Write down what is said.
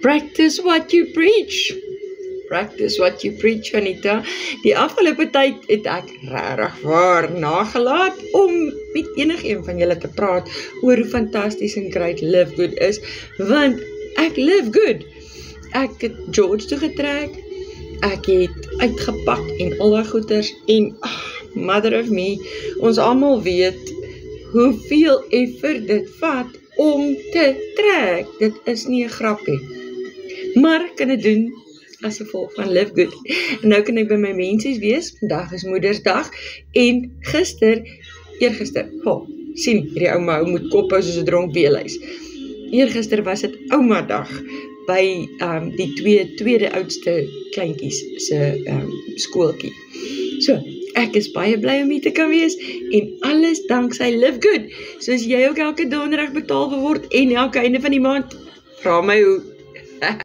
Practice what you preach. Practice what you preach, Anita. Die afgelope tyd het ek regtig waar nagelaat om met enigeen van julle te praat oor hoe fantasties en great Live Good is, want ek live good. Ek het George toegetrek, ek het uitgepak en al die goeders en mother of me, ons almal weet hoeveel effort dit vat om te trek. Dit is nie 'n grapie. Maar ek kan dit doen as gevolg van Live Good. En nou kan ek by my mensies wees, vandag is Moedersdag, en eergister, sien, hierdie ouma hou moet kop hou soos 'n dronk weeluis. Eergister was dit ouma dag, by die tweede oudste kleintjies se skooltjie. So, ek is baie bly om hier te kan wees, en alles danksy Live Good. Soos jy ook elke donderdag betaal word, en elke einde van die maand, vra my hoe.